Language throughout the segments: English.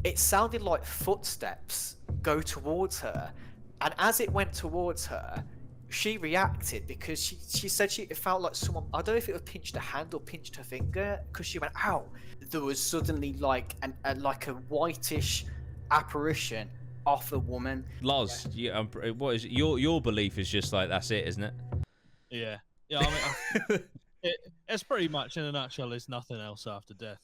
it sounded like footsteps go towards her, and as it went towards her, she reacted because she said it felt like someone, I don't know if it was pinched her hand or pinched her finger, because she went, ow. There was suddenly like a whitish apparition of a woman. Lozz, what is your belief? Is just like that's it, isn't it? Yeah. Yeah, I mean, it's pretty much in a nutshell. There's nothing else after death.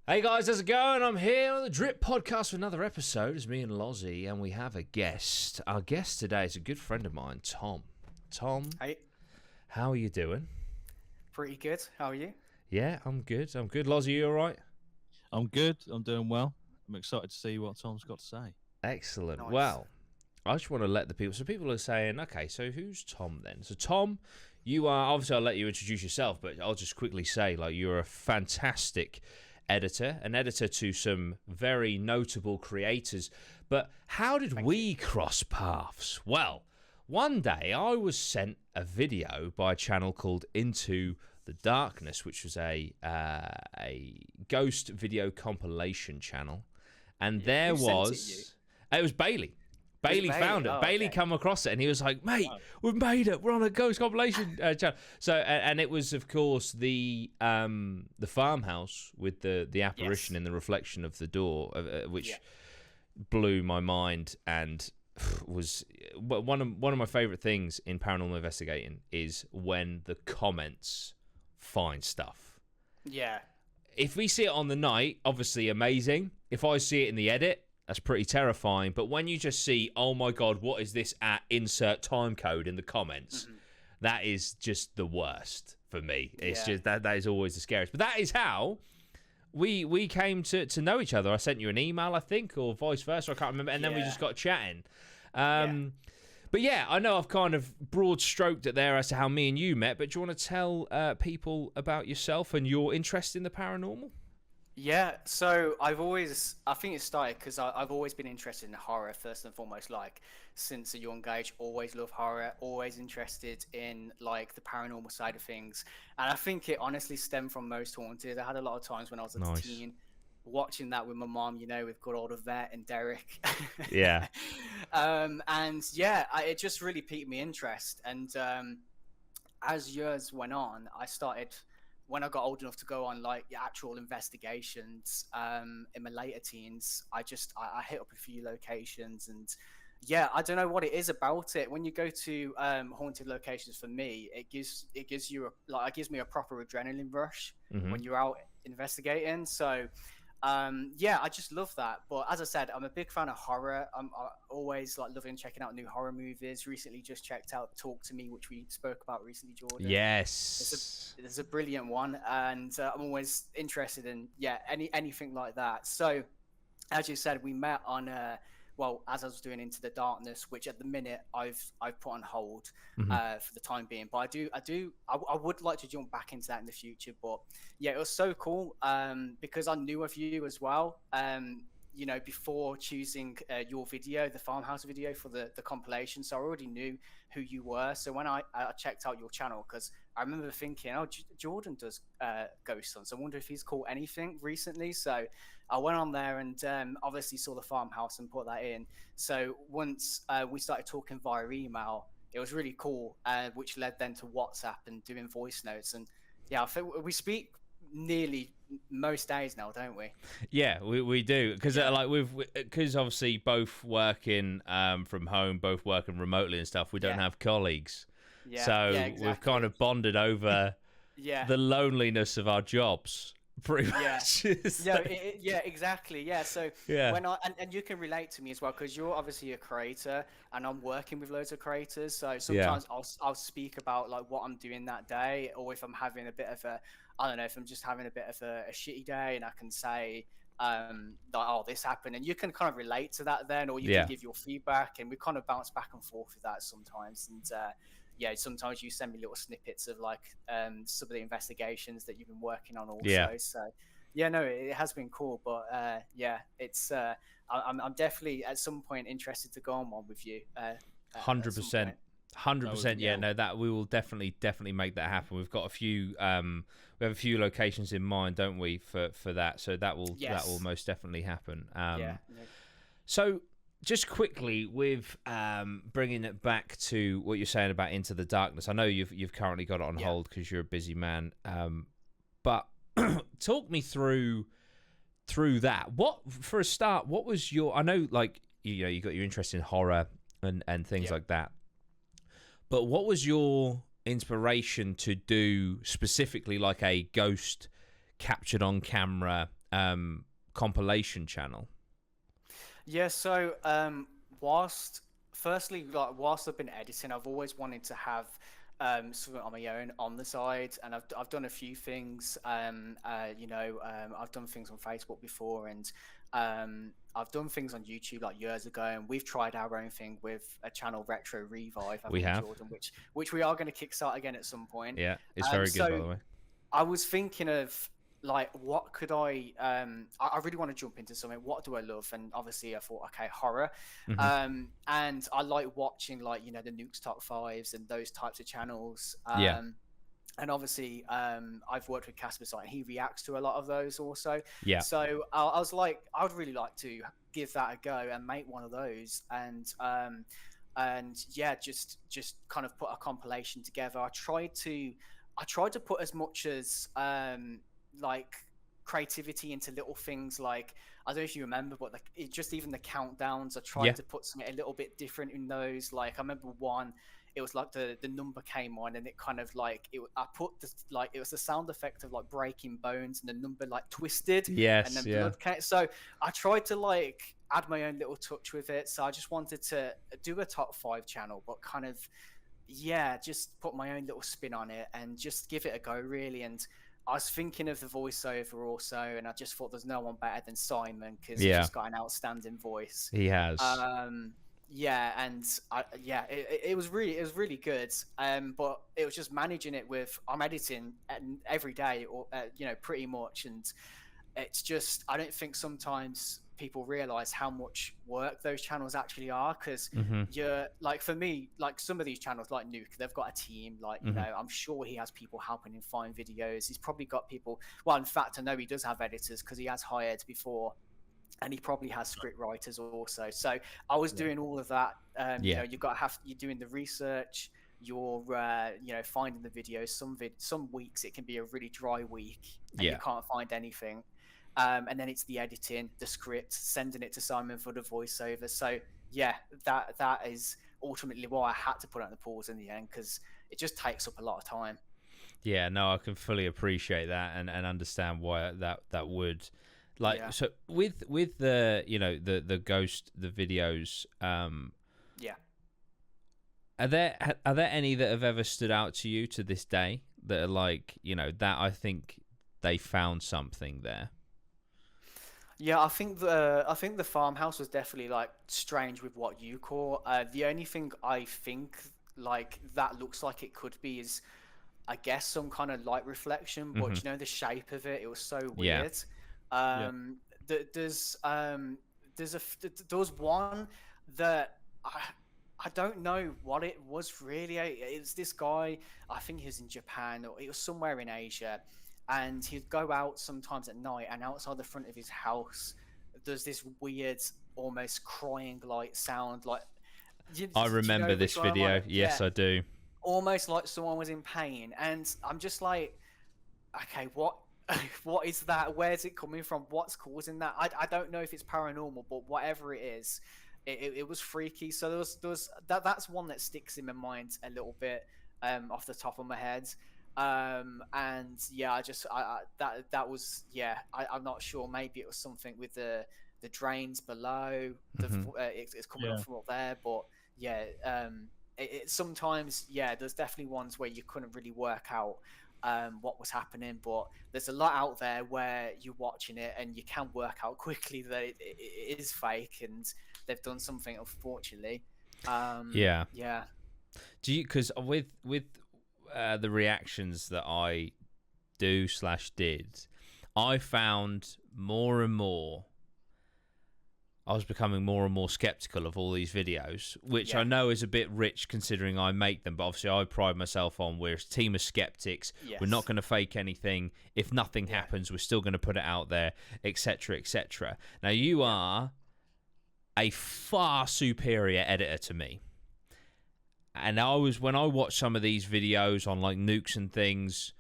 Hey guys, how's it going? I'm here on the Drip Podcast for another episode. It's me and Lozzy, and we have a guest. Our guest today is a good friend of mine, Tom. Tom, Hey, how are you doing? pretty good. How are you? Yeah, I'm good. Lozzy, you all right? I'm good. I'm doing well. I'm excited to see what Tom's got to say. Excellent. Nice. Well, I just want to let the people... So people are saying, okay, so who's Tom then? So Tom, you are... Obviously, I'll let you introduce yourself, but I'll just quickly say, like, you're a fantastic editor, an editor to some very notable creators. But how did we cross paths? Well, one day I was sent a video by a channel called Into the Darkness, which was a ghost video compilation channel, and there was it was Bailey. Bailey found it. Oh, Bailey okay. come across it, and he was like, "Mate, we've made it. We're on a ghost compilation channel." So, and it was, of course, the farmhouse with the apparition in the reflection of the door, which blew my mind and was one of my favorite things in paranormal investigating is when the comments find stuff. Yeah. If we see it on the night, obviously amazing. If I see it in the edit, that's pretty terrifying. But when you just see, oh my God, what is this at insert time code in the comments, that is just the worst for me. It's just that is always the scariest. But that is how we came to know each other. I sent you an email, I think, or vice versa. I can't remember. And then we just got chatting. But yeah, I know I've kind of broad stroked it there as to how me and you met, but do you want to tell people about yourself and your interest in the paranormal? Yeah, so I think it started because I've always been interested in horror first and foremost, like since a young age, always loved horror, always interested in like the paranormal side of things. And I think it honestly stemmed from Most Haunted. I had a lot of times when I was a teen watching that with my mom, you know, with good old Yvette and Derek. Yeah. And yeah, it just really piqued me interest. And as years went on, I started, when I got old enough to go on like actual investigations in my later teens, I hit up a few locations, and yeah, I don't know what it is about it. When you go to haunted locations, for me, it gives me a proper adrenaline rush when you're out investigating. So yeah, I just love that. But as I said, I'm a big fan of horror. I always like loving checking out new horror movies. Recently just checked out Talk to Me, which we spoke about recently, Jordan. Yes. There's a brilliant one, and I'm always interested in anything like that. So as you said, we met on well, as I was doing Into the Darkness, which at the minute I've put on hold for the time being. But I would like to jump back into that in the future. But yeah, it was so cool because I knew of you as well. You know, before choosing your video, the Farmhouse video for the compilation, so I already knew who you were. So when I checked out your channel, because I remember thinking, oh, Jordan does ghost hunts. I wonder if he's caught anything recently. So I went on there and obviously saw the Farmhouse and put that in. So once we started talking via email, it was really cool, which led then to WhatsApp and doing voice notes. And yeah, I think we speak nearly most days now, don't we? Yeah, we do, because because obviously both working from home, both working remotely and stuff, we don't have colleagues. So exactly. we've kind of bonded over the loneliness of our jobs, pretty much. Yeah, exactly. Yeah, so when and you can relate to me as well, because you're obviously a creator and I'm working with loads of creators. So sometimes I'll speak about like what I'm doing that day, or if I'm having a bit of a, I don't know, if I'm just having a bit of a shitty day, and I can say like, oh, this happened, and you can kind of relate to that then, or you can give your feedback, and we kind of bounce back and forth with that sometimes. And yeah, sometimes you send me little snippets of like some of the investigations that you've been working on also. So yeah, no, it has been cool. But yeah, it's I'm definitely at some point interested to go on one with you. 100%. 100%. Yeah, no, that we will definitely make that happen. We've got a few we have a few locations in mind, don't we, for that? So that will most definitely happen. Yeah. So just quickly with bringing it back to what you're saying about Into the Darkness. I know you've currently got it on hold because you're a busy man. But talk me through that. What, for a start, what was your? I know, like, you know, you got your interest in horror and things like that. But what was your inspiration to do specifically like a ghost captured on camera compilation channel? Yeah, so whilst I've been editing, I've always wanted to have something on my own on the side, and I've done a few things. I've done things on Facebook before, and I've done things on YouTube like years ago, and we've tried our own thing with a channel, Retro Revive. We have, Jordan, which we are going to kickstart again at some point. Yeah, it's very good, by the way. I was thinking of, like, what could I really want to jump into something. What do I love? And obviously I thought, okay, horror. Mm-hmm. And I like watching, like, you know, the Nukes Top 5s and those types of channels. And obviously I've worked with Caspersight, and he reacts to a lot of those also. Yeah. So I was like, I would really like to give that a go and make one of those. And yeah, just kind of put a compilation together. I tried to put as much as like creativity into little things, like, I don't know if you remember, but like just even the countdowns, I tried to put something a little bit different in those. Like, I remember one, it was like the number came on, and it kind of like I put this, like, it was the sound effect of like breaking bones, and the number like twisted, and then blood came. So I tried to like add my own little touch with it. So I just wanted to do a top 5 channel, but kind of just put my own little spin on it and just give it a go, really. And I was thinking of the voiceover also, and I just thought there's no one better than Simon, because he's just got an outstanding voice. He has. It was really good. But it was just managing it with, I'm editing every day, or pretty much, and it's just, I don't think sometimes people realize how much work those channels actually are, because you're like, for me, like some of these channels like Nuke, they've got a team, like, you know, I'm sure he has people helping him find videos. He's probably got people, well, in fact, I know he does have editors, because he has hired before, and he probably has script writers also. So I was doing all of that. You know, you're doing the research, you're finding the videos. Some weeks it can be a really dry week, and you can't find anything. And then it's the editing, the script, sending it to Simon for the voiceover. So yeah, that is ultimately why I had to put it on the pause in the end, because it just takes up a lot of time. Yeah, no, I can fully appreciate that and understand why that would, like, so with the, you know, the ghost, the videos, are there any that have ever stood out to you to this day that are like, you know, that I think they found something there? Yeah, I think the Farmhouse was definitely like strange with what you call. The only thing I think like that looks like it could be is, I guess, some kind of light reflection, but you know, the shape of it, it was so weird. There was one that I don't know what it was really. It's this guy, I think he was in Japan, or it was somewhere in Asia. And he'd go out sometimes at night, and outside the front of his house, there's this weird, almost crying like sound. Like, I remember this video. Yes, I do. Almost like someone was in pain, and I'm just like, okay, what is that? Where's it coming from? What's causing that? I don't know if it's paranormal, but whatever it is, it was freaky. So there was that's one that sticks in my mind a little bit, off the top of my head. And yeah, that was, I'm not sure, maybe it was something with the drains below, it's coming up from up there, but it sometimes, there's definitely ones where you couldn't really work out what was happening, but there's a lot out there where you're watching it and you can work out quickly that it is fake, and they've done something, unfortunately. Do you, because with the reactions that I did, I found more and more I was becoming more and more skeptical of all these videos, which Yeah. I know is a bit rich considering I make them, but obviously I pride myself on we're a team of skeptics. Yes. We're not going to fake anything. If nothing Yeah. happens, we're still going to put it out there, etc., etc. Now, you are a far superior editor to me. And when I watch some of these videos on like nukes and things,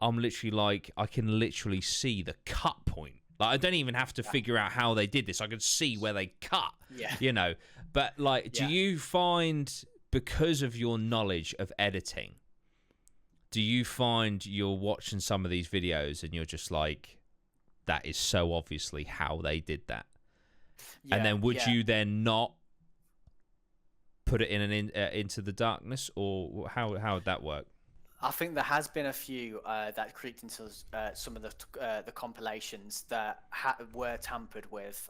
I'm literally like, I can literally see the cut point. Like, I don't even have to figure out how they did this. I can see where they cut, you know. But, like, do you find, because of your knowledge of editing, do you find you're watching some of these videos and you're just like, that is so obviously how they did that? And then would you then not put it in into the darkness, or how would that work? I think there has been a few that creeped into some of the compilations that were tampered with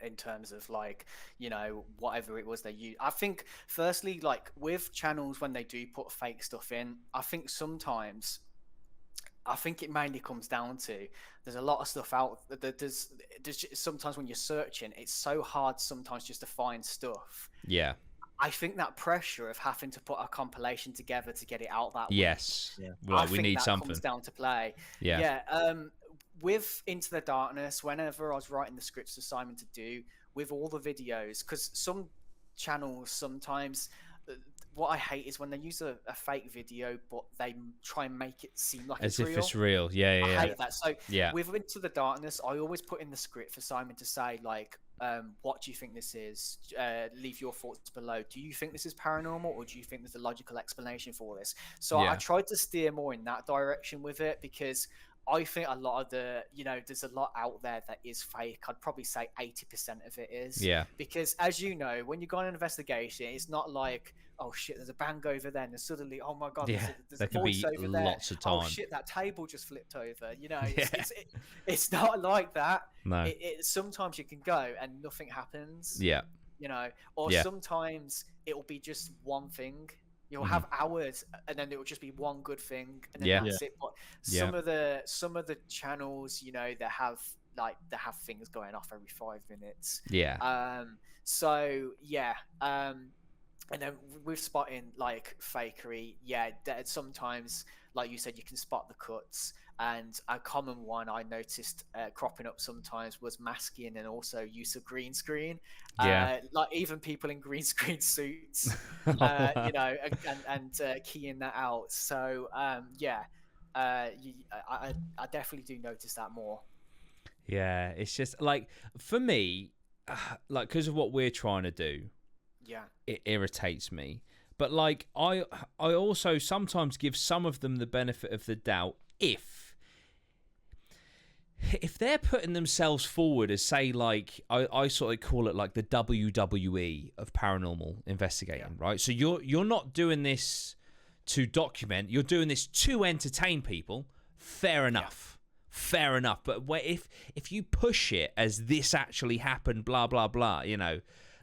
in terms of, like, you know, whatever it was they used. I think firstly, like with channels when they do put fake stuff in, I think sometimes, I think it mainly comes down to there's a lot of stuff out there's sometimes when you're searching, it's so hard sometimes just to find stuff. Yeah. I think that pressure of having to put a compilation together to get it out that week, Yes. Yeah. Like, we think need that something. comes down to play. Yeah. With Into the Darkness, whenever I was writing the scripts assignment to do with all the videos, because some channels sometimes, what I hate is when they use a fake video, but they try and make it seem like As it's if real. it's real. Yeah. I hate that. So Yeah. with Into the Darkness, I always put in the script for Simon to say, like, what do you think this is? Leave your thoughts below. Do you think this is paranormal, or do you think there's a logical explanation for this? So I tried to steer more in that direction with it, because I think a lot of there's a lot out there that is fake. I'd probably say 80% of it is. Yeah. Because as you know, when you go on an investigation, it's not like, oh shit, there's a bang over there, and then suddenly, oh my god, there's there a can voice be over there. lots of time. Oh shit, that table just flipped over. You know, it's not like that. No. Sometimes you can go and nothing happens. Yeah. You know, or sometimes it will be just one thing. You'll have hours, and then it will just be one good thing, and then that's it. But some of the channels, you know, that have things going off every 5 minutes. Yeah. So yeah. And then with spotting like fakery, sometimes, like you said, you can spot the cuts. And a common one I noticed cropping up sometimes was masking and also use of green screen. Like even people in green screen suits, you know, and keying that out. So I definitely do notice that more. Yeah, it's just like, for me, like, because of what we're trying to do, it irritates me. But like, I also sometimes give some of them the benefit of the doubt if they're putting themselves forward as, say, like, I sort of call it like the WWE of paranormal investigating, right? So you're not doing this to document, you're doing this to entertain people. Fair enough. Fair enough. But if you push it as this actually happened, blah blah blah, you know,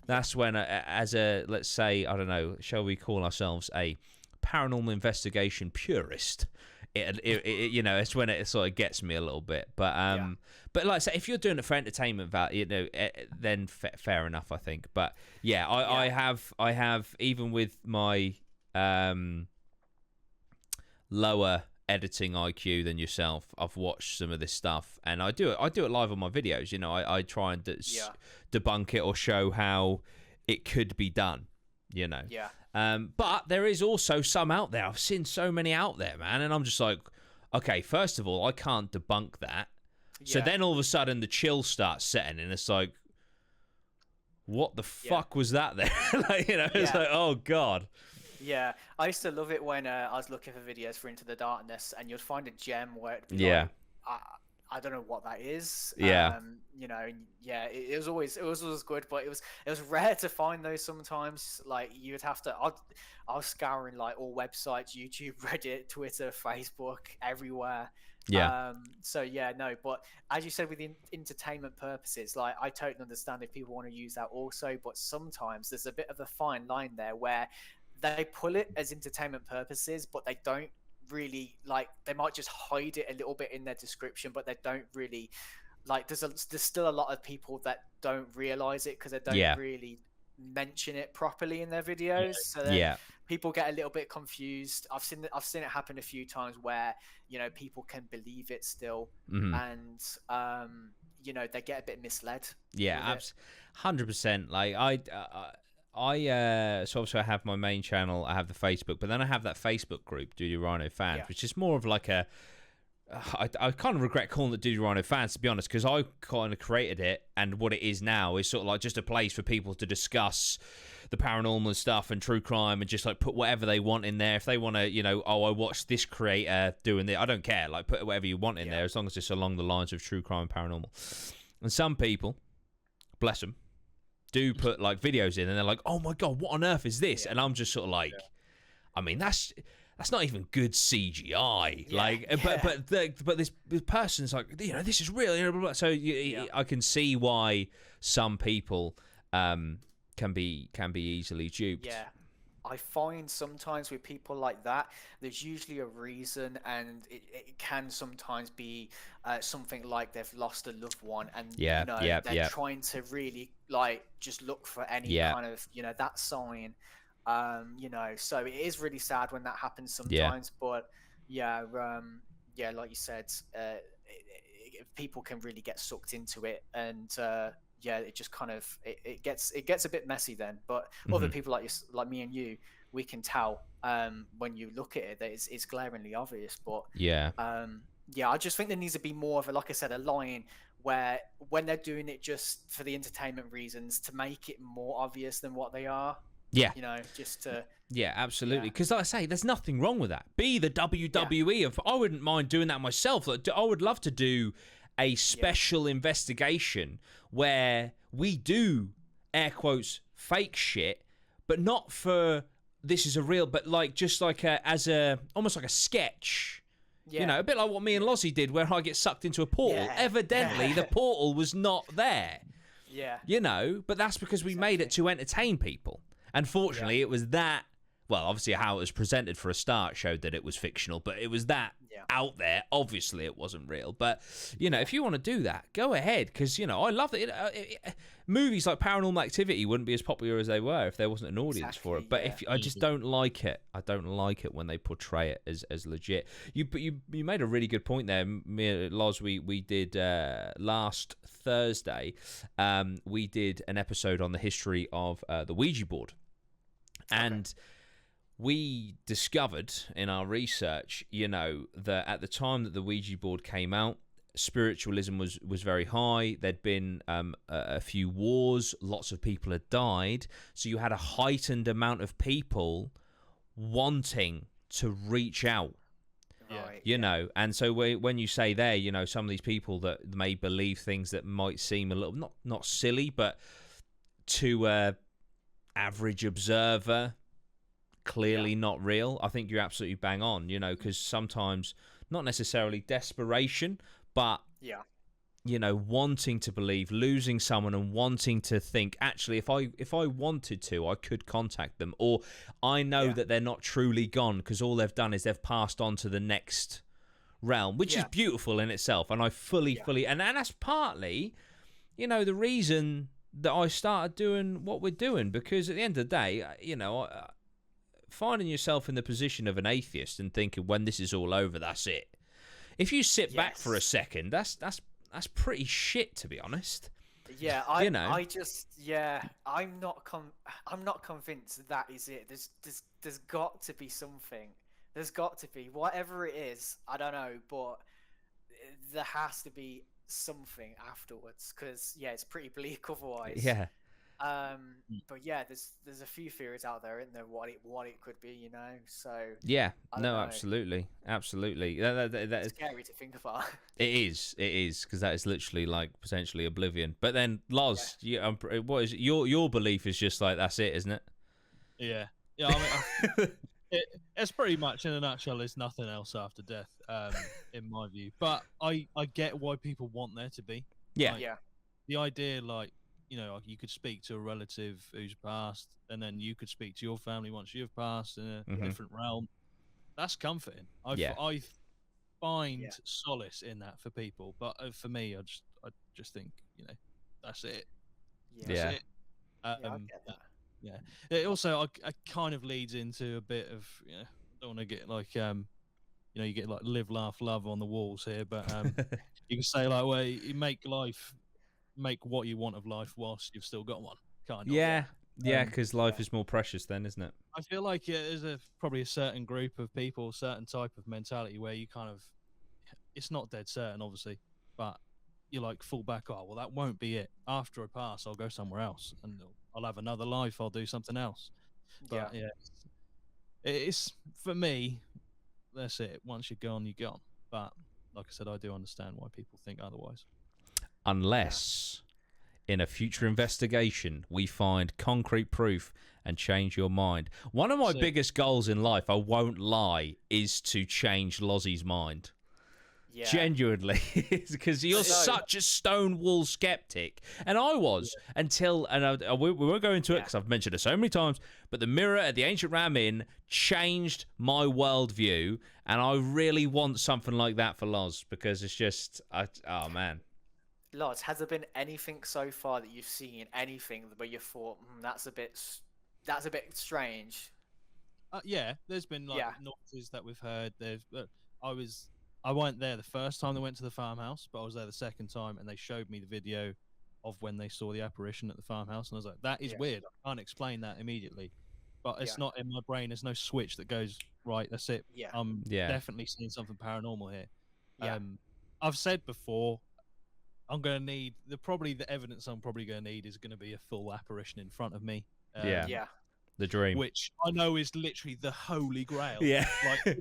that's when, let's say, I don't know, shall we call ourselves a paranormal investigation purist? It you know, it's when it sort of gets me a little bit. But but like I say, if you're doing it for entertainment value, you know, then fair enough, I think. But yeah, I have even with my lower editing IQ than yourself, I've watched some of this stuff, and I do it live on my videos. You know, I try and debunk it or show how it could be done. You know. But there is also some out there. I've seen so many out there, man, and I'm just like, okay, first of all, I can't debunk that. So then all of a sudden the chill starts setting in. It's like, what the fuck was that there? Like, you know, it's like, oh god. Yeah, I used to love it when I was looking for videos for Into the Darkness, and you'd find a gem where it'd be like, I don't know what that is. You know, it was always good, but it was rare to find those sometimes. Like, you'd have to, I was scouring like all websites, YouTube, Reddit, Twitter, Facebook, everywhere. So yeah, no, but as you said, with the entertainment purposes, like, I totally understand if people want to use that also, but sometimes there's a bit of a fine line there where they pull it as entertainment purposes, but they don't really, like, they might just hide it a little bit in their description, but they don't really like there's still a lot of people that don't realize it because they don't Yeah. really mention it properly in their videos. So then Yeah. people get a little bit confused. I've seen it happen a few times where, you know, people can believe it still, Mhm. and you know, they get a bit misled. Yeah, 100%. Like so obviously I have my main channel, I have the Facebook, but then I have that Facebook group, Do Rhino Fans, Yeah. which is more of like a. I kind of regret calling it Do Rhino Fans, to be honest, because I kind of created it, and what it is now is sort of like just a place for people to discuss the paranormal stuff and true crime, and just like put whatever they want in there. If they want to, you know, oh, I watched this creator doing this, I don't care. Like, put whatever you want in there, as long as it's along the lines of true crime and paranormal. And some people, bless them, do put like videos in, and they're like, "Oh my god, what on earth is this?" And I'm just sort of like, I mean, that's not even good CGI. But this person's like, you know, this is real. You know, so I can see why some people can be easily duped. Yeah. I find sometimes with people like that, there's usually a reason, and it can sometimes be something like they've lost a loved one, and you know, they're trying to really like just look for any kind of, you know, that sign. You know, so it is really sad when that happens sometimes, but like you said, people can really get sucked into it, and it just kind of it gets a bit messy then. But other people like me and you, we can tell when you look at it that it's glaringly obvious. But I just think there needs to be more of a, like I said, a line where when they're doing it just for the entertainment reasons, to make it more obvious than what they are. Yeah. You know, just to... Yeah, absolutely. Because like I say, there's nothing wrong with that. Be the WWE of... I wouldn't mind doing that myself. I would love to do a special investigation where we do, air quotes, fake shit, but not for this is a real... But like just like almost like a sketch. Yeah. You know, a bit like what me and Lozzy did where I get sucked into a portal. Yeah. Evidently, the portal was not there. Yeah. You know, but that's because we made it to entertain people. Unfortunately, it was that, well, obviously how it was presented for a start showed that it was fictional, but it was that out there. Obviously, it wasn't real. But, you know, if you want to do that, go ahead, because, you know, I love it. Movies like Paranormal Activity wouldn't be as popular as they were if there wasn't an audience for it. But I just don't like it. I don't like it when they portray it as legit. You made a really good point there. Me and Lozz, we did last Thursday, we did an episode on the history of the Ouija board. And we discovered in our research, you know, that at the time that the Ouija board came out, spiritualism was very high. There'd been a few wars. Lots of people had died. So you had a heightened amount of people wanting to reach out. You know, and so when you say there, you know, some of these people that may believe things that might seem a little, not silly, but to average observer, clearly not real. I think you're absolutely bang on, you know, because sometimes not necessarily desperation, but you know, wanting to believe, losing someone and wanting to think, actually, if I wanted to, I could contact them, or I know that they're not truly gone because all they've done is they've passed on to the next realm, which is beautiful in itself. And I fully, and that's partly, you know, the reason that I started doing what we're doing, because at the end of the day, you know, finding yourself in the position of an atheist and thinking when this is all over, that's it. If you sit back for a second, that's pretty shit, to be honest. Yeah, you know? I'm not convinced that is it. There's got to be something. There's got to be, whatever it is. I don't know, but there has to be something afterwards, because it's pretty bleak otherwise. Yeah. But there's a few theories out there, isn't there, what it could be, you know? So absolutely. That's scary to think about. It is because that is literally like potentially oblivion. But then Lozz, what is it? Your belief is just like that's it, isn't it? Yeah. I mean, it's pretty much in a nutshell. There's nothing else after death, in my view. But I get why people want there to be. Yeah. The idea, like, you know, you could speak to a relative who's passed, and then you could speak to your family once you've passed in a different realm. That's comforting. I find solace in that for people, but for me, I just think that's it. Yeah. That's it. I get that. Yeah. It also I kind of leads into a bit of I don't want to get like you get like live, laugh, love on the walls here, but you can say like, well, you make what you want of life whilst you've still got one, kind of. Yeah, because life is more precious then, isn't it? I feel like there's probably a certain group of people, certain type of mentality where you kind of, it's not dead certain, obviously, but you like fall back. Oh, well, that won't be it. After I pass, I'll go somewhere else, and I'll have another life. I'll do something else. But yeah, it's for me. That's it. Once you're gone, you're gone. But like I said, I do understand why people think otherwise. Unless in a future investigation we find concrete proof and change your mind. One of my biggest goals in life, I won't lie, is to change Lozzie's mind. Yeah. Genuinely, because you're such a stonewall skeptic, and I was until, and we won't go into it because I've mentioned it so many times, but the mirror at the Ancient Ram Inn changed my worldview, and I really want something like that for Lozz, because it's just, oh man. Lozz, has there been anything so far that you've seen, anything where you thought, that's a bit strange? Yeah, there's been like noises that we've heard. I went there the first time they went to the farmhouse, but I was there the second time, and they showed me the video of when they saw the apparition at the farmhouse, and I was like, that is weird. I can't explain that immediately, but it's not in my brain. There's no switch that goes, right, that's it. I'm definitely seeing something paranormal here. I've said before, I'm going to need the evidence I'm probably going to need is going to be a full apparition in front of me. The dream, which I know is literally the holy grail. Like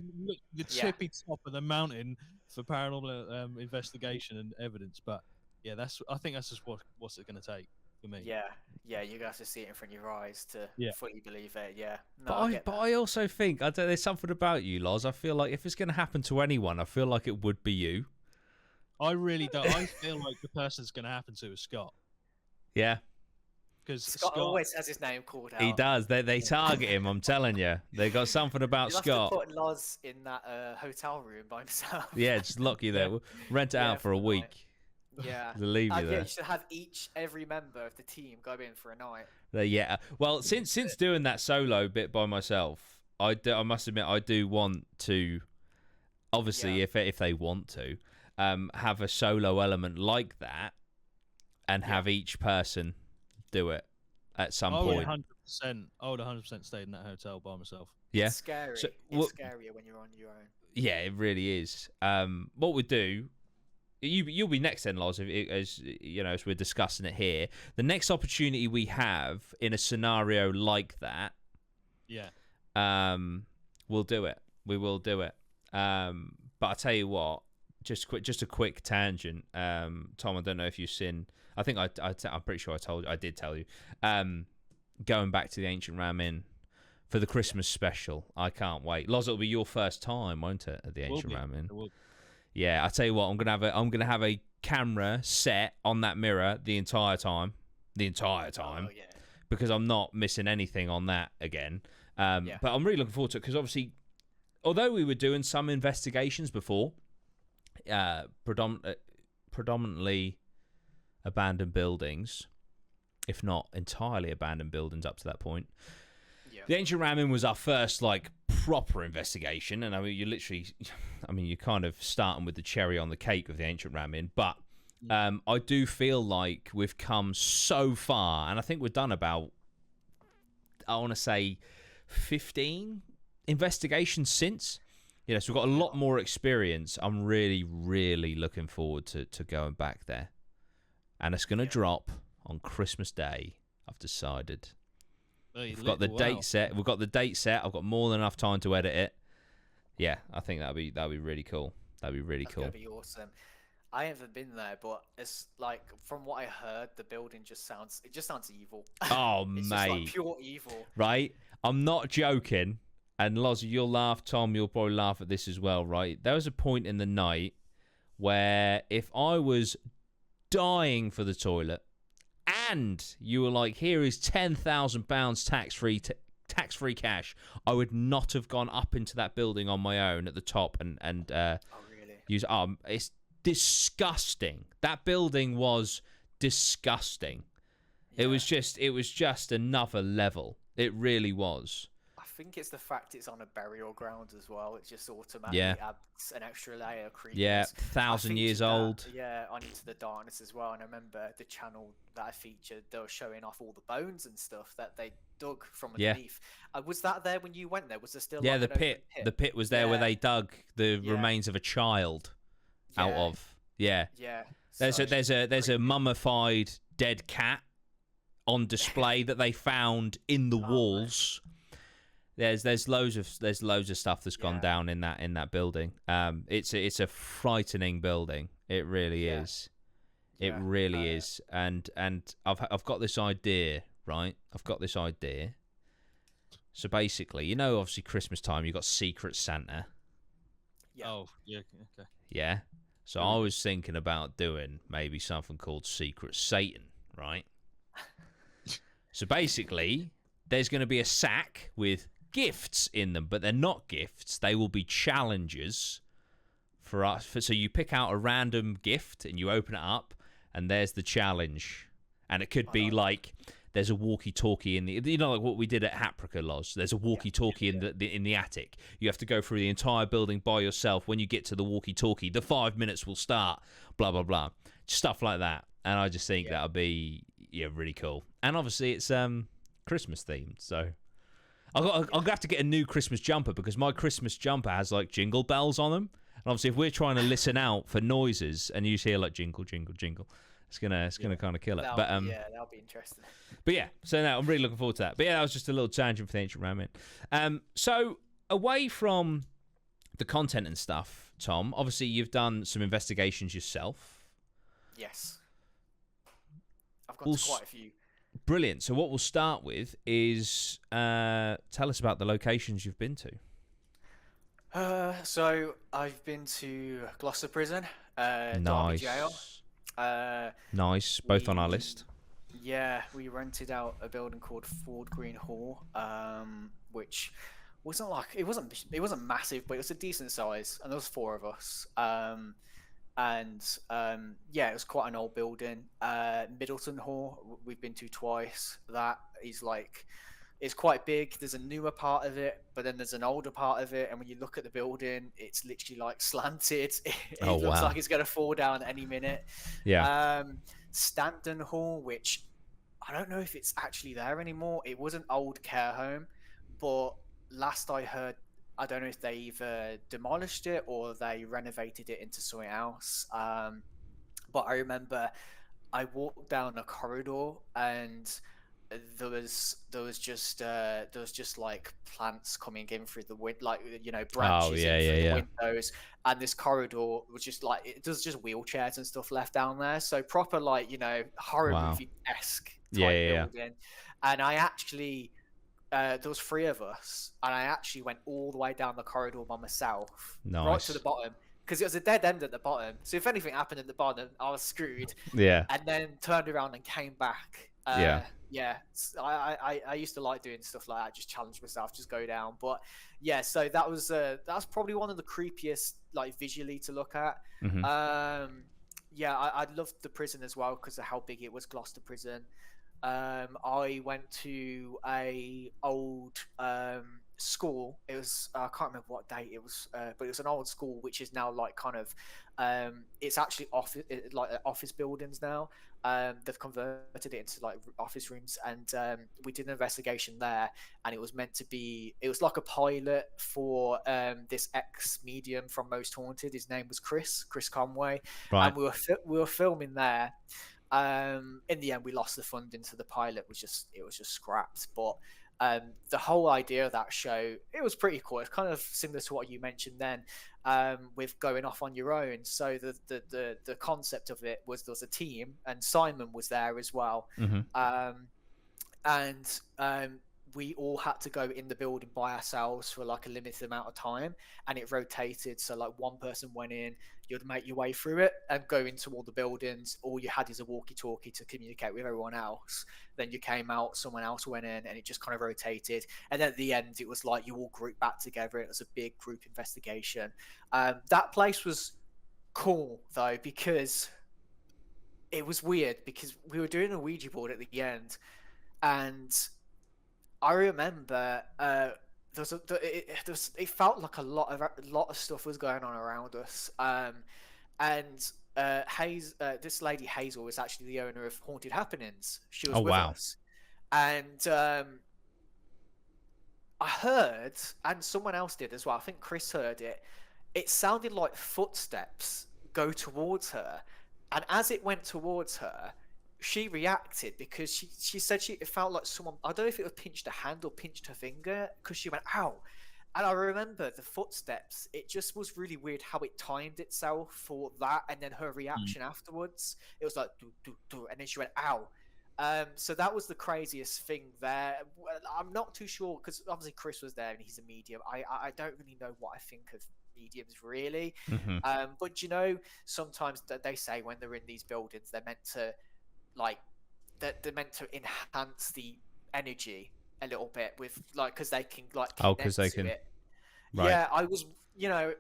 the tippy top of the mountain for paranormal investigation and evidence. But I think that's just what's it going to take for me. You guys to see it in front of your eyes to fully believe it. But I also think there's something about you, Lozz. I feel like if it's going to happen to anyone, I feel like it would be you. I really don't. I feel like the person it's going to happen to is Scott. Yeah. Because Scott always has his name called out. He does. They target him. I'm telling you, they got something about You'll Scott. Have to put Lozz in that hotel room by himself. Yeah, just lock you there. We'll rent it out for a week. Yeah, to leave you there. You should have every member of the team go in for a night. Yeah. Well, since doing that solo bit by myself, I must admit I do want to. Obviously, if they want to, have a solo element like that, and have each person do it at some point. 100%. I would 100% stay in that hotel by myself. Yeah, it's scary. It's scarier when you're on your own. Yeah, it really is. What we do, you'll be next then, Lozz, as we're discussing it here. The next opportunity we have in a scenario like that, we'll do it. We will do it. But I tell you what, just a quick tangent. Tom, I don't know if you've seen. I think I'm pretty sure I did tell you. Going back to the Ancient Ram Inn for the Christmas special. I can't wait. Lozz, it'll be your first time, won't it, at the Ancient Ram Inn? Yeah, I tell you what, I'm gonna have a camera set on that mirror the entire time, because I'm not missing anything on that again. But I'm really looking forward to it, because obviously, although we were doing some investigations before, predominantly abandoned buildings, if not entirely abandoned buildings up to that point. The Ancient Ram Inn was our first proper investigation, and I mean you're kind of starting with the cherry on the cake of the Ancient Ram Inn, but I do feel like we've come so far, and I think we've done about, I want to say, 15 investigations since. So we've got a lot more experience. I'm really, really looking forward to going back there. And it's going to drop on Christmas Day, I've decided. We've got the date set. We've got the date set. I've got more than enough time to edit it. Yeah, I think that'd be really cool. That'd be really cool. That'd be awesome. I haven't been there, but it's like, from what I heard, the building just sounds evil. Oh, it's mate. Just like pure evil. Right? I'm not joking. And Lozz, you'll laugh. Tom, you'll probably laugh at this as well, right? There was a point in the night where if I was dying for the toilet and you were like, here is £10,000 tax-free cash, I would not have gone up into that building on my own at the top and oh, really? It's disgusting. That building was disgusting. Yeah. It was just another level. It really was. I think it's the fact it's on a burial ground as well. It just automatically adds an extra layer of creepiness. Yeah, 1,000 years old. Yeah, on Into the Darkness as well. And I remember the channel that I featured, they were showing off all the bones and stuff that they dug from underneath. Was that there when you went there? Was there still the pit? The pit was there where they dug the remains of a child out of. Yeah. Yeah. There's a mummified dead cat on display that they found in the walls. There's loads of stuff that's gone down in that building. It's a frightening building. It really is. It really is. And I've got this idea, right? I've got this idea. So basically, obviously Christmas time, you got Secret Santa. Yeah. Oh, yeah. Okay. Yeah. So I was thinking about doing maybe something called Secret Satan, right? So basically, there's going to be a sack with gifts in them, but they're not gifts. They will be challenges for us. So you pick out a random gift and you open it up, and there's the challenge. And it could be like there's a walkie-talkie in the, like what we did at Haprica, Lozz. There's a walkie-talkie in the attic. You have to go through the entire building by yourself. When you get to the walkie-talkie, the 5 minutes will start. Blah blah blah, stuff like that. And I just think that'll be really cool. And obviously it's Christmas themed, so. I'll have to get a new Christmas jumper because my Christmas jumper has like jingle bells on them. And obviously, if we're trying to listen out for noises and you hear like jingle, jingle, jingle, it's gonna kind of kill it. But that'll be interesting. But yeah, so now I'm really looking forward to that. But yeah, that was just a little tangent for the Ancient Ramen. So away from the content and stuff, Tom, obviously you've done some investigations yourself. Yes, I've got quite a few. Brilliant. So what we'll start with is tell us about the locations you've been to. So I've been to Gloucester Prison, nice. Derby Jail. Nice. Both on our list. Yeah, we rented out a building called Ford Green Hall, which wasn't it wasn't massive, but it was a decent size, and there was 4 of us. It was quite an old building. Middleton Hall we've been to twice. That is it's quite big. There's a newer part of it, but then there's an older part of it, and when you look at the building, it's literally like slanted. It looks like it's going to fall down at any minute. Stanton Hall, which I don't know if it's actually there anymore. It was an old care home, but last I heard, I don't know if they either demolished it or they renovated it into something else. But I remember I walked down a corridor and there was just like plants coming in through the wind, like branches through the windows, and this corridor was just like there's just wheelchairs and stuff left down there. So proper horror movie-esque type building. And I actually. There was 3 of us, and I actually went all the way down the corridor by myself, right to the bottom, because it was a dead end at the bottom. So if anything happened at the bottom, I was screwed. Yeah. And then turned around and came back. I used to like doing stuff like that, just challenge myself, just go down. But yeah, so that was probably one of the creepiest, like visually to look at. Mm-hmm. I loved the prison as well because of how big it was, Gloucester Prison. I went to a old school. It was I can't remember what date it was, but it was an old school which is now like kind of it's actually office buildings now. They've converted it into like office rooms, and we did an investigation there, and it was meant to be. It was like a pilot for this ex-medium from Most Haunted. His name was Chris Conway, right. And we were filming there. In the end, we lost the funding, so the pilot it was just scrapped. But the whole idea of that show, it was pretty cool. It's kind of similar to what you mentioned then, with going off on your own. So the concept of it was there was a team, and Simon was there as well. Mm-hmm. We all had to go in the building by ourselves for like a limited amount of time, and it rotated. So like one person went in, you'd make your way through it and go into all the buildings. All you had is a walkie-talkie to communicate with everyone else. Then you came out, someone else went in, and it just kind of rotated. And then at the end, it was like you all grouped back together. It was a big group investigation. That place was cool though, because it was weird, because we were doing a Ouija board at the end, and I remember it felt like a lot of stuff was going on around us. And this lady Hazel was actually the owner of Haunted Happenings. She was Oh, with wow. us, and I heard, and someone else did as well. I think Chris heard it. It sounded like footsteps go towards her, and as it went towards her, she reacted, because she said it felt like someone, I don't know if it was pinched her hand or pinched her finger, because she went ow. And I remember the footsteps. It just was really weird how it timed itself for that, and then her reaction afterwards. It was like do do do, and then she went ow. So that was the craziest thing there. I'm not too sure, because obviously Chris was there and he's a medium. I don't really know what I think of mediums really. But you know, sometimes they say when they're in these buildings, they're meant to like they're meant to enhance the energy a little bit with like, because they can like connect because they to can. it. Right. Yeah, I was, you know,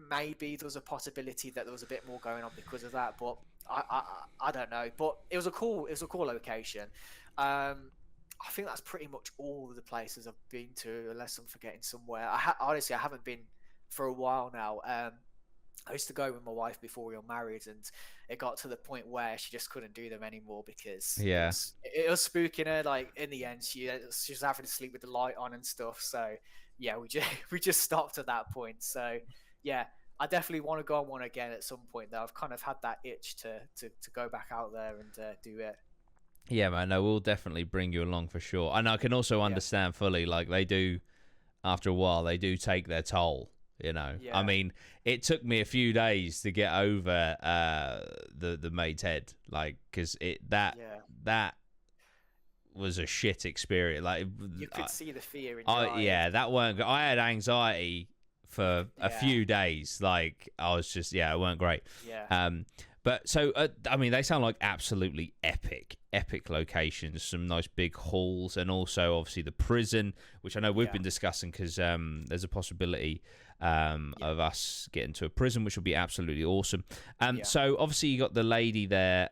maybe there was a possibility that there was a bit more going on because of that, but I don't know. But it was a cool location. I think that's pretty much all of the places I've been to, unless I'm forgetting somewhere. Honestly, I haven't been for a while now. I used to go with my wife before we were married, and it got to the point where she just couldn't do them anymore, because it was spooking her. Like in the end, she was having to sleep with the light on and stuff. So yeah, we just stopped at that point. So yeah, I definitely want to go on one again at some point. Though I've kind of had that itch to go back out there and do it. Yeah, man, no, we'll definitely bring you along for sure. And I can also understand fully, like they do, after a while, they do take their toll. You know, I mean, it took me a few days to get over the maid's head, like, because that was a shit experience. Like, you could see the fear in your eye. Yeah, that weren't. I had anxiety for a few days. Like, I was just, it weren't great. Yeah. But so, I mean, they sound like absolutely epic locations. Some nice big halls, and also obviously the prison, which I know we've been discussing, because there's a possibility of us getting to a prison, which would be absolutely awesome. So obviously you got the lady there,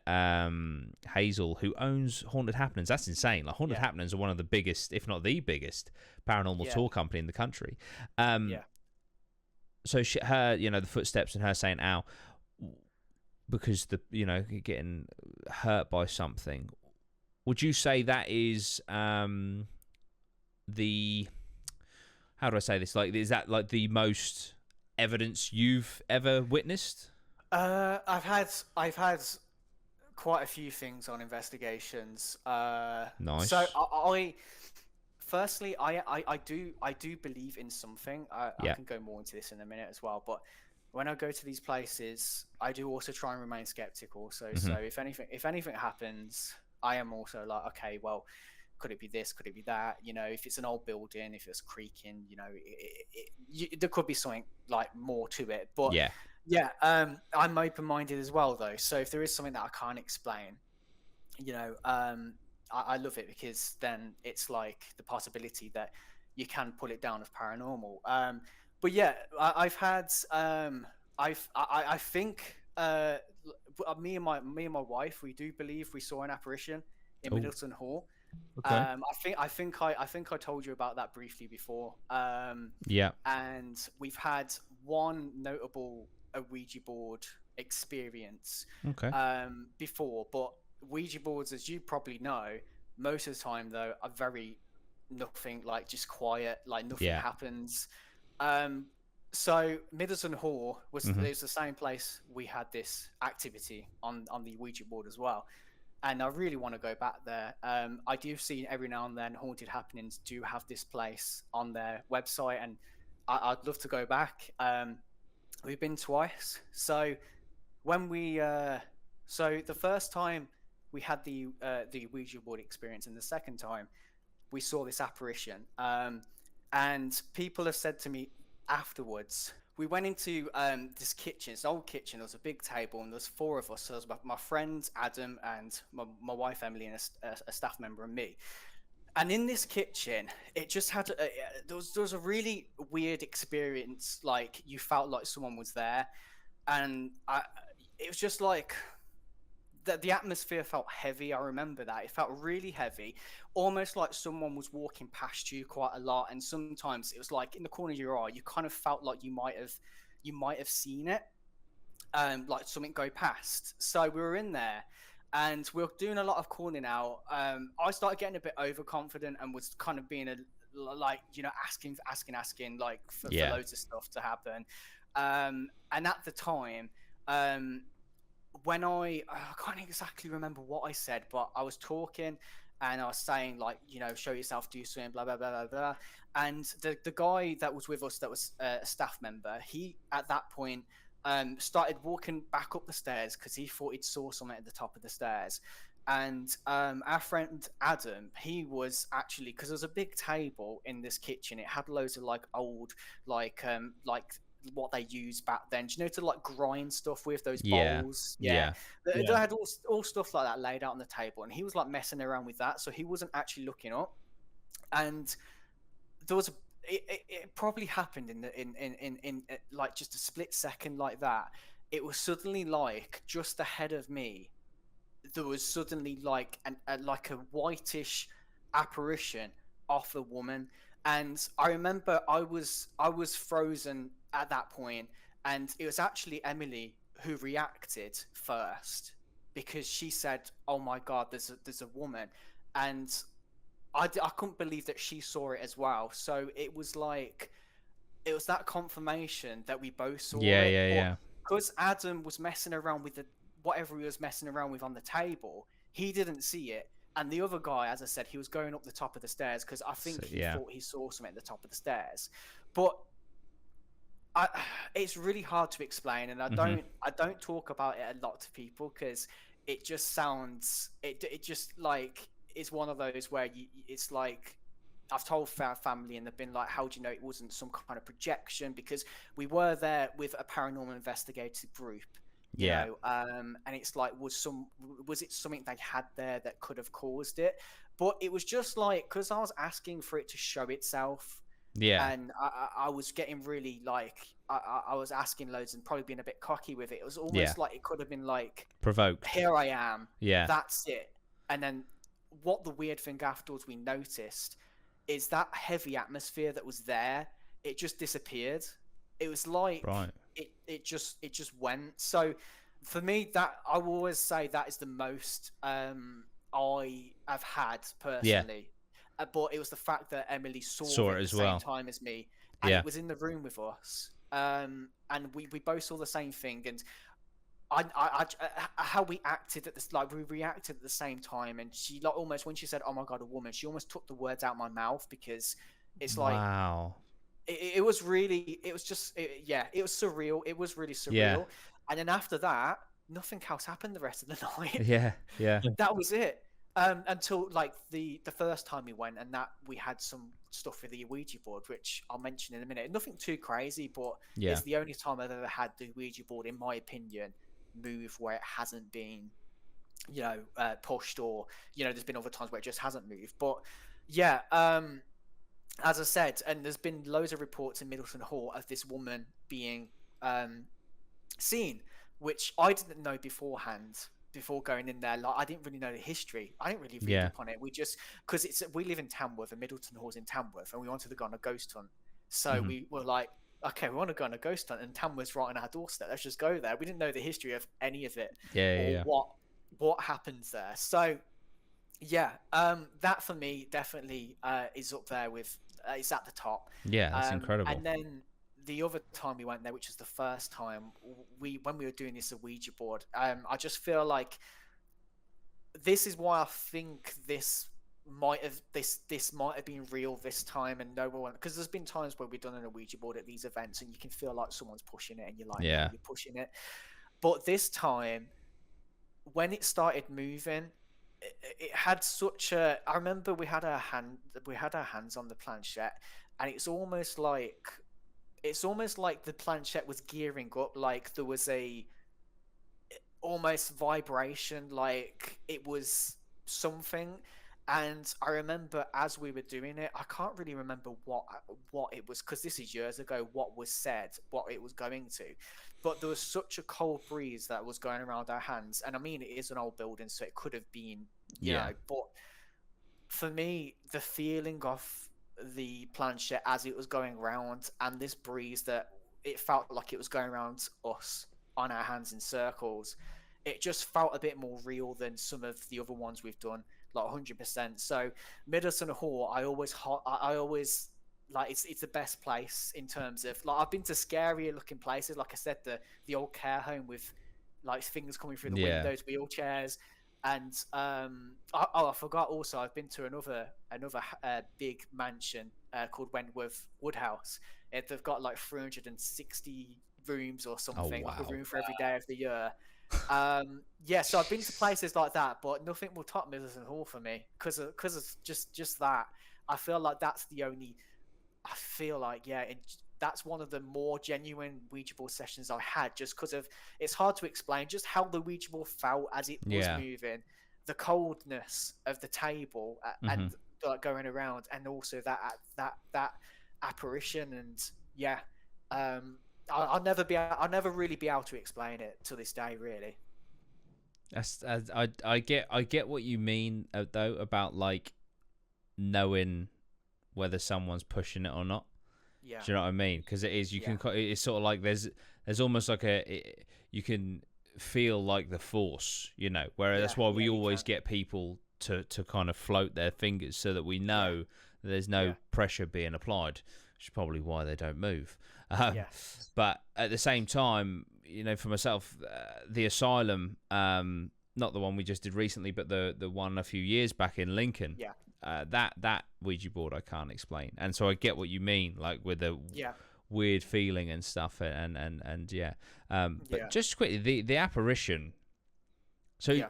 Hazel, who owns Haunted Happenings. That's insane. Like, Haunted Happenings are one of the biggest, if not the biggest, paranormal tour company in the country. So her, you know, the footsteps and her saying "ow," because getting hurt by something. Would you say that is the, how do I say this? Like, is that like the most evidence you've ever witnessed? I've had quite a few things on investigations. Nice. So firstly, I do believe in something. I can go more into this in a minute as well, but when I go to these places, I do also try and remain skeptical. So if anything happens, I am also like, okay, well, could it be this? Could it be that? You know, if it's an old building, if it's creaking, you know, there could be something like more to it. But I'm open-minded as well, though. So if there is something that I can't explain, you know, I love it, because then it's like the possibility that you can pull it down as paranormal. But yeah, I've had I think me and my wife, we do believe we saw an apparition in Middleton Hall. Okay. I think I told you about that briefly before. And we've had one notable Ouija board experience before, but Ouija boards, as you probably know, most of the time though are very nothing, like just quiet, like nothing happens. So Middleton Hall was it was the same place we had this activity on the Ouija board as well. And I really want to go back there. I do see every now and then Haunted Happenings do have this place on their website, and I'd love to go back. We've been twice. So when so the first time we had the Ouija board experience, and the second time we saw this apparition. And people have said to me afterwards, we went into this kitchen, this old kitchen. There was a big table, and there's four of us. So there was my friend Adam, and my wife Emily, and a staff member, and me. And in this kitchen, it just had there was a really weird experience. Like, you felt like someone was there. and it was just like the atmosphere felt heavy. I remember that it felt really heavy, almost like someone was walking past you quite a lot. And sometimes it was like in the corner of your eye, you kind of felt like you might have seen it, like something go past. So we were in there, and we were doing a lot of calling out. I started getting a bit overconfident and was kind of being like, asking, like for loads of stuff to happen. And at the time, when I can't exactly remember what I said, but I was talking and I was saying like, show yourself, do something, blah blah blah blah blah. And the guy that was with us, that was a staff member, he at that point started walking back up the stairs because he thought he'd saw something at the top of the stairs. And our friend Adam, he was actually, because there was a big table in this kitchen, it had loads of like old like what they used back then. Do you know, to like grind stuff with those bowls? Yeah. They had all stuff like that laid out on the table, and he was like messing around with that, so he wasn't actually looking up. And there was it probably happened in like just a split second like that. It was suddenly like just ahead of me. There was suddenly like like a whitish apparition of a woman. And I remember I was frozen at that point, and it was actually Emily who reacted first, because she said, "Oh my God, there's a woman," and I couldn't believe that she saw it as well. So it was like, it was that confirmation that we both saw it. Yeah. Because Adam was messing around with whatever he was messing around with on the table, he didn't see it. And the other guy, as I said, he was going up the top of the stairs because I think he thought he saw something at the top of the stairs. But it's really hard to explain, and I don't talk about it a lot to people because it just sounds it just like it's one of those where it's like, I've told family and they've been like, how do you know it wasn't some kind of projection? Because we were there with a paranormal investigative group. You know, and it's like, was it something they had there that could have caused it? But it was just like, because I was asking for it to show itself, and I was getting really like, I was asking loads and probably being a bit cocky with it. It was almost like it could have been like provoked. Here I am. That's it. And then what the weird thing afterwards we noticed is that heavy atmosphere that was there, it just disappeared. It was like it just went. So for me, that I will always say that is the most I have had personally. But it was the fact that Emily saw it at the same time as me, and it was in the room with us. And we both saw the same thing, and I how we acted at this, like we reacted at the same time. And she like almost, when she said, "Oh my God, a woman," she almost took the words out of my mouth, because it's like, wow. It was really, it was just, it was surreal. It was really surreal. And then after that, nothing else happened the rest of the night. That was it. Until like the first time we went, and that we had some stuff with the Ouija board, which I'll mention in a minute. Nothing too crazy, but it's the only time I've ever had the Ouija board, in my opinion, move where it hasn't been, pushed, or there's been other times where it just hasn't moved. But as I said, and there's been loads of reports in Middleton Hall of this woman being seen, which I didn't know beforehand. Before going in there, like I didn't really know the history. I didn't really read up on it. We just, because we live in Tamworth, and Middleton Hall's in Tamworth, and we wanted to go on a ghost hunt. So we were like, okay, we want to go on a ghost hunt, and Tamworth's right on our doorstep. Let's just go there. We didn't know the history of any of it, what happens there. So that for me definitely is up there with, it's at the top. That's incredible. And then the other time we went there, which was the first time when we were doing this Ouija board, I just feel like this is why I think this might have been real this time, and no one, because there's been times where we've done an Ouija board at these events and you can feel like someone's pushing it, and you're like, you're pushing it. But this time, when it started moving, it had such a, I remember we had our hands on the planchette, and it's almost like the planchette was gearing up, like there was a almost vibration, like it was something. And I remember as we were doing it, I can't really remember what it was, because this is years ago, what was said, what it was going to. But there was such a cold breeze that was going around our hands. And I mean, it is an old building, so it could have been, you know, but for me, the feeling of the planchette as it was going around, and this breeze that it felt like it was going around us on our hands in circles, it just felt a bit more real than some of the other ones we've done, like 100%. So Middleton Hall, I always like, it's the best place in terms of, like, I've been to scarier looking places, like I said, the old care home with like things coming through the windows, wheelchairs. And I forgot also, I've been to another big mansion called Wentworth Woodhouse. They've got like 360 rooms or something, like a room for every day of the year. Yeah, so I've been to places like that, but nothing will top Middleton Hall for me, because of just that. I feel like that's the only. I feel like, yeah, that's one of the more genuine Ouija board sessions I had, just because of, it's hard to explain just how the Ouija board felt as it was moving, the coldness of the table and like going around, and also that apparition. And yeah, I'll never really be able to explain it to this day, really. I get what you mean though, about like knowing whether someone's pushing it or not. Yeah. Do you know what I mean? Because it is, you can, it's sort of like there's almost like you can feel like the force, you know, where that's why we always get people to kind of float their fingers so that we know that there's no pressure being applied, which is probably why they don't move. But at the same time, you know, for myself, the Asylum, not the one we just did recently, but the one a few years back in Lincoln. Yeah. That Ouija board I can't explain, and so I get what you mean, like with the weird feeling and stuff, but just quickly, the apparition. So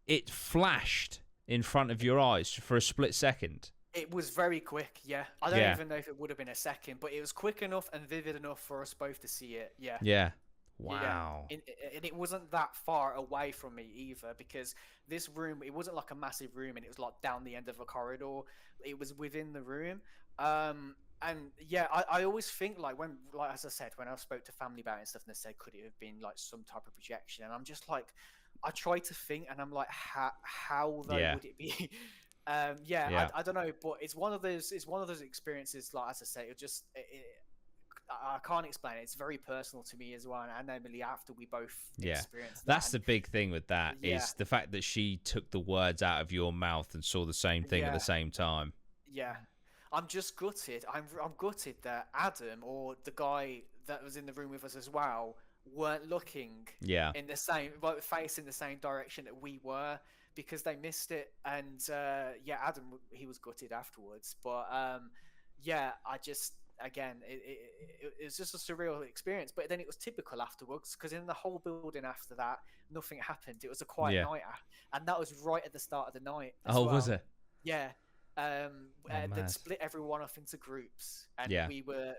it flashed in front of your eyes for a split second. It was very quick. Yeah, I don't even know if it would have been a second, but it was quick enough and vivid enough for us both to see it. Yeah. Wow. Yeah. And it wasn't that far away from me either, because this room, it wasn't like a massive room and it was like down the end of a corridor. It was within the room. And yeah, I always think, like, when, like, as I said, when I spoke to family about it and stuff, and they said, could it have been like some type of projection? And I'm just like, I try to think, and I'm like, how though would it be? I don't know, but it's one of those experiences, like, as I say, I can't explain it. It's very personal to me as well, and Emily, after we both experienced that. That's the big thing with that, is the fact that she took the words out of your mouth and saw the same thing at the same time. Yeah, I'm just gutted. I'm gutted that Adam, or the guy that was in the room with us as well, weren't looking in the same, like, facing the same direction that we were, because they missed it. And Adam, he was gutted afterwards, but I just, again, it was just a surreal experience. But then it was typical afterwards, because in the whole building after that, nothing happened. It was a quiet night, and that was right at the start of the night as well. Was it? Yeah. They'd split everyone off into groups, and we were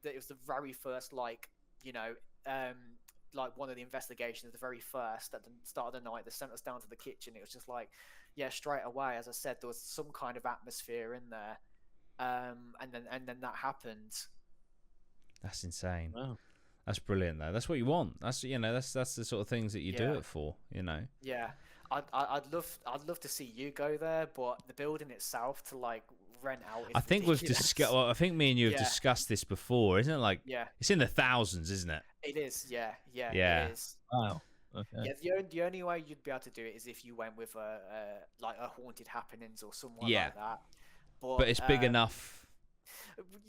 it was the very first, like, you know, like one of the investigations, the very first at the start of the night. They sent us down to the kitchen. It was just like, straight away, as I said, there was some kind of atmosphere in there. And then that happened. That's insane. Wow. That's brilliant, though. That's what you want. That's, you know, that's the sort of things that you do it for, you know. Yeah, I'd love to see you go there, but the building itself to, like, rent out. I think we've discussed. Well, I think me and you have discussed this before, isn't it? Like, it's in the thousands, isn't it? It is. Yeah. It is. Wow. Okay. Yeah, the only way you'd be able to do it is if you went with a haunted happenings or someone like that. But it's big enough.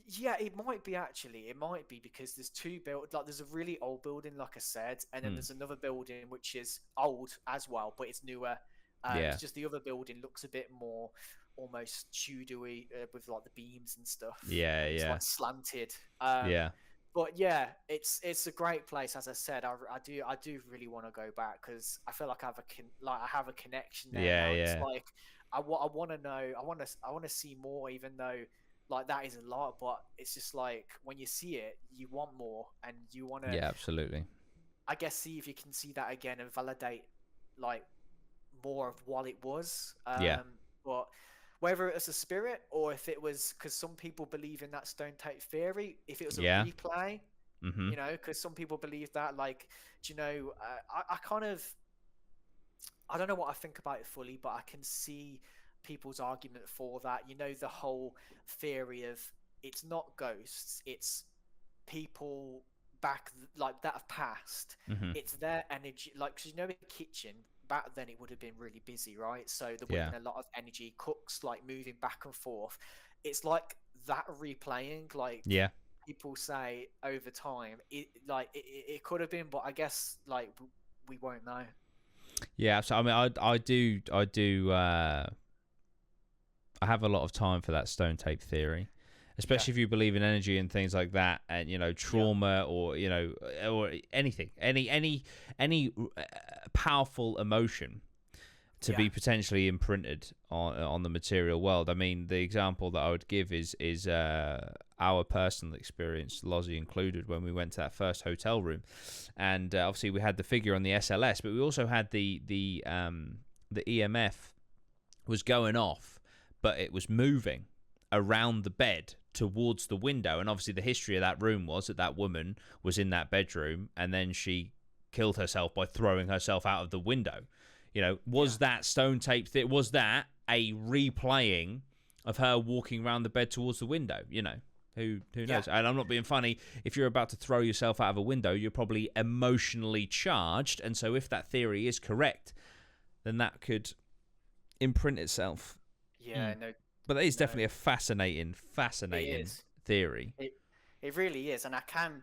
Yeah, it might be, actually. It might be, because there's two like, there's a really old building, like I said, and then there's another building which is old as well, but it's newer. It's just the other building looks a bit more almost Tudor-y, with like the beams and stuff. It's like slanted. But yeah, it's a great place. As I said, I do really want to go back, because I feel like I have a connection there. It's like I want to know. I want to see more, even though, like, that is a lot. But it's just like, when you see it, you want more, and you want to. Yeah, absolutely. I guess see if you can see that again and validate, like, more of what it was. But whether it was a spirit or if it was, because some people believe in that stone tape theory, if it was a Yeah. replay, Mm-hmm. you know, because some people believe that, like, do you know, I don't know what I think about it fully, but I can see people's argument for that. You know, the whole theory of it's not ghosts, it's people back like that have passed. Mm-hmm. It's their energy, like, 'cause you know, the kitchen back then it would have been really busy, right? So there would have Yeah. been a lot of energy, cooks like moving back and forth. It's like that replaying, like Yeah. people say over time. It could have been, but I guess like we won't know. Yeah. So I mean, I do. I have a lot of time for that stone tape theory, especially if you believe in energy and things like that, and trauma, or or anything, any powerful emotion to be potentially imprinted on the material world. I mean, the example that I would give is our personal experience, Lozzie included, when we went to that first hotel room, and obviously we had the figure on the SLS, but we also had the EMF was going off, but it was moving around the bed towards the window. And obviously the history of that room was that woman was in that bedroom and then she killed herself by throwing herself out of the window. Was that stone tape was that a replaying of her walking around the bed towards the window? Who knows? And I'm not being funny. If you're about to throw yourself out of a window, you're probably emotionally charged. And so if that theory is correct, then that could imprint itself. Yeah, no. But that is definitely a fascinating theory. It really is, and I can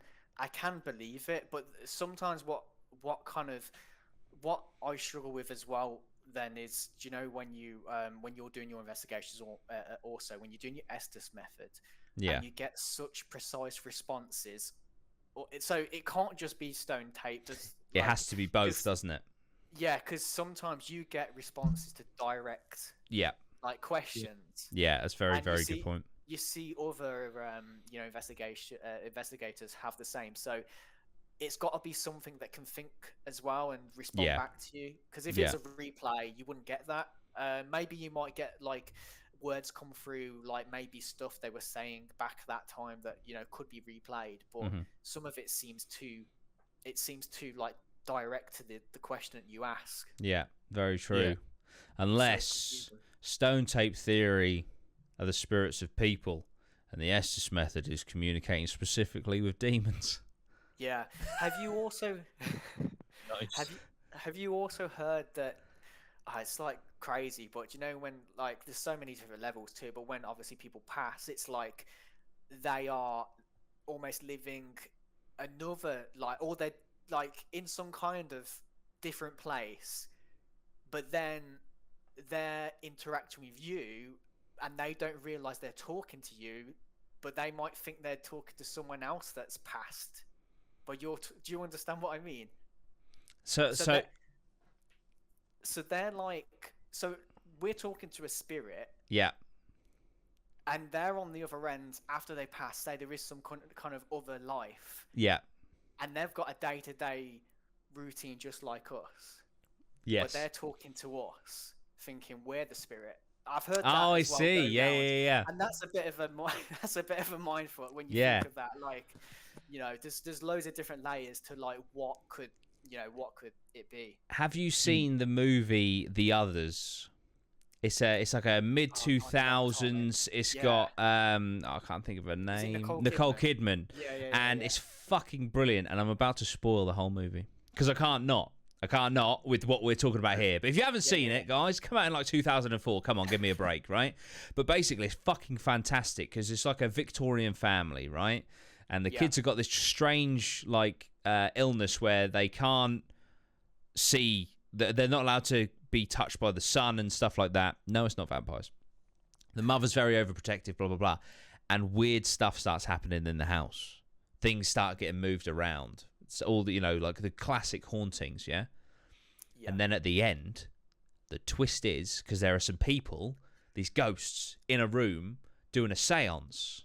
believe it. But sometimes what I struggle with as well then is, do you know, when you're doing your investigations, or also when you're doing your Estes method, and you get such precise responses, so it can't just be stone tape. It has to be both, doesn't it? Yeah, because sometimes you get responses to direct like questions. Yeah, that's very good point. You see other investigators have the same, so it's got to be something that can think as well and respond back to you, because if it's a replay you wouldn't get that. Maybe you might get like words come through, like maybe stuff they were saying back that time that could be replayed, but some of it seems too like direct to the question that you ask. Yeah, very true. Unless stone tape theory are the spirits of people and the Estes method is communicating specifically with demons. Yeah. Have you also have you also heard that it's like crazy, but when like there's so many different levels too, but when obviously people pass, it's like they are almost living another life, or they're like in some kind of different place, but then they're interacting with you and they don't realize they're talking to you, but they might think they're talking to someone else that's passed, but do you understand what I mean? So they're like, so we're talking to a spirit, and they're on the other end after they pass. Say there is some kind of other life, and they've got a day-to-day routine just like us. But they're talking to us, thinking we're the spirit. I've heard that. Oh, I see. Yeah. And that's a bit of a mindfuck when you think of that. Like, there's loads of different layers to like what could it be. Have you seen the movie The Others? It's like a mid 2000s. It's got I can't think of her name. Nicole Kidman. And it's fucking brilliant. And I'm about to spoil the whole movie because I can't not with what we're talking about here. But if you haven't seen it, guys, come out in like 2004. Come on, give me a break, right? But basically, it's fucking fantastic because it's like a Victorian family, right? And the kids have got this strange like illness where they can't see. They're not allowed to be touched by the sun and stuff like that. No, it's not vampires. The mother's very overprotective, blah, blah, blah. And weird stuff starts happening in the house. Things start getting moved around. It's all the, like the classic hauntings, yeah? And then at the end, the twist is, because there are some people, these ghosts, in a room doing a seance.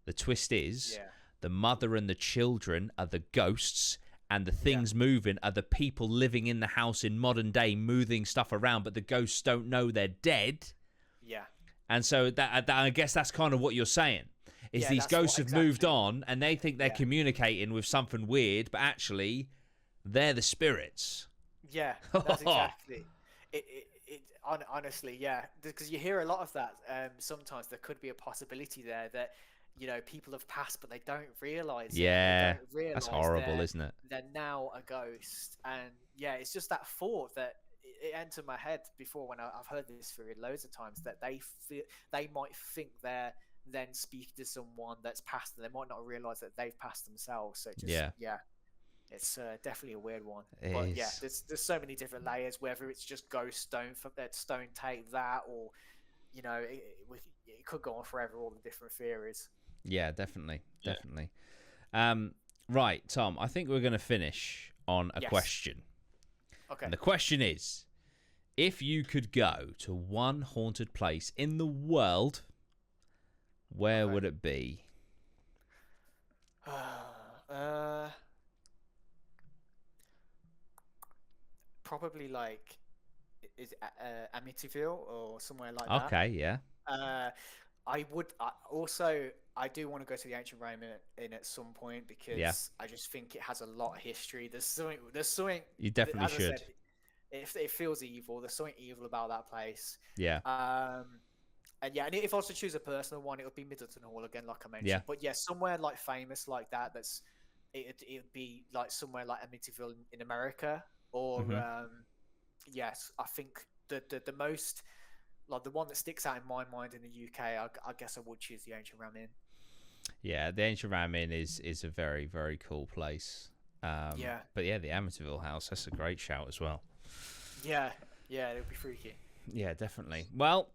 The twist is, the mother and the children are the ghosts, and the things moving are the people living in the house in modern day moving stuff around, but the ghosts don't know they're dead. Yeah. And so that I guess that's kind of what you're saying. Is these ghosts have moved on and they think they're communicating with something weird, but actually they're the spirits. Yeah, that's exactly it. Honestly, yeah, because you hear a lot of that. Sometimes there could be a possibility there that, you know, people have passed, but they don't realise. Yeah, that's horrible, isn't it? They're now a ghost, and yeah, it's just that thought that it entered my head before when I've heard this theory loads of times, that they might think they're then speaking to someone that's passed, and they might not realise that they've passed themselves. So just, yeah. It's definitely a weird one. But yeah, there's so many different layers, whether it's just ghost stone, that stone take that, or, you know, it could go on forever, all the different theories. Yeah, definitely. Right, Tom, I think we're going to finish on a question. Okay. And the question is, if you could go to one haunted place in the world, where would it be? Probably like Amityville or somewhere like that. Okay, yeah. I do want to go to the ancient Rome in at some point, because I just think it has a lot of history. There's something. You definitely should. It feels evil. There's something evil about that place. Yeah. And yeah, and if I was to choose a personal one, it would be Middleton Hall again, like I mentioned. Yeah. But yeah, somewhere like famous like that. It would be like somewhere like Amityville in America. Or yes, I think the most, like, the one that sticks out in my mind in the UK, I guess I would choose the Ancient Ram Inn. Yeah, the Ancient Ram Inn is a very, very cool place. But yeah, the Amityville house, that's a great shout as well. Yeah, it would be freaky. Yeah, definitely. Well,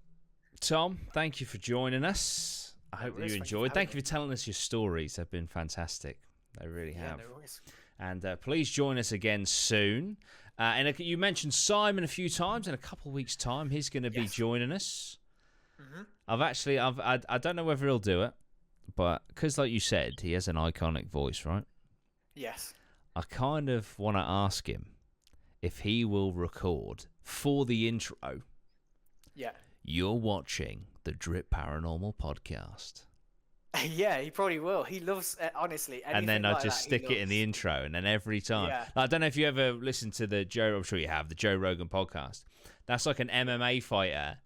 Tom, thank you for joining us. I hope you enjoyed. Thank you for telling us your stories. They've been fantastic. They really have. No worries. And please join us again soon. And you mentioned Simon a few times. In a couple of weeks' time, he's going to be joining us. Mm-hmm. I don't know whether he'll do it, but because, like you said, he has an iconic voice, right? Yes. I kind of want to ask him if he will record for the intro. Yeah. You're watching the D.R.I.P Paranormal podcast. Yeah, he probably will. He loves, honestly. And then I'll just stick it in the intro, and then every time. Yeah. Like, I don't know if you ever listened to I'm sure you have, the Joe Rogan podcast. That's like an MMA fighter.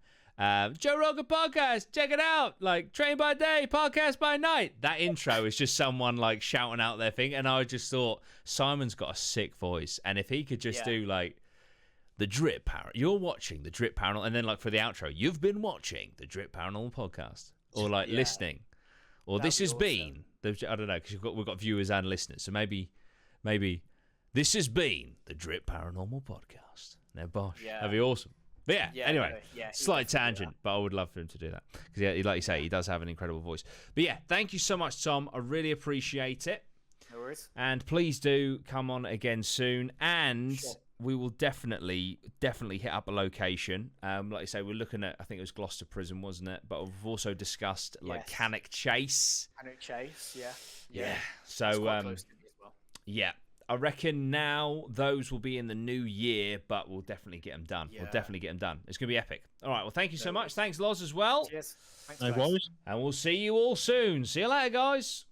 Joe Rogan podcast, check it out. Like, train by day, podcast by night. That intro is just someone like shouting out their thing. And I just thought, Simon's got a sick voice. And if he could just do like, the D.R.I.P you're watching the D.R.I.P Paranormal, and then like for the outro, you've been watching the D.R.I.P Paranormal podcast, or like listening. Or that'd this has awesome. Been, I don't know, because we've got viewers and listeners. So maybe this has been the D.R.I.P Paranormal podcast. Now, bosh. Yeah. That'd be awesome. But anyway, slight tangent, but I would love for him to do that. Because, like you say, he does have an incredible voice. But yeah, thank you so much, Tom. I really appreciate it. No worries. And please do come on again soon. And we will definitely hit up a location. Like I say, we're looking at, I think it was Gloucester Prison, wasn't it? But we've also discussed like Cannock Chase. Cannock Chase, yeah. So it's quite close to me as well. Yeah, I reckon now those will be in the new year, but we'll definitely get them done. We'll definitely get them done. It's going to be epic. All right, well, thank you so much. Thanks, Lozz, as well. Cheers. Thanks, no worries. And we'll see you all soon. See you later, guys.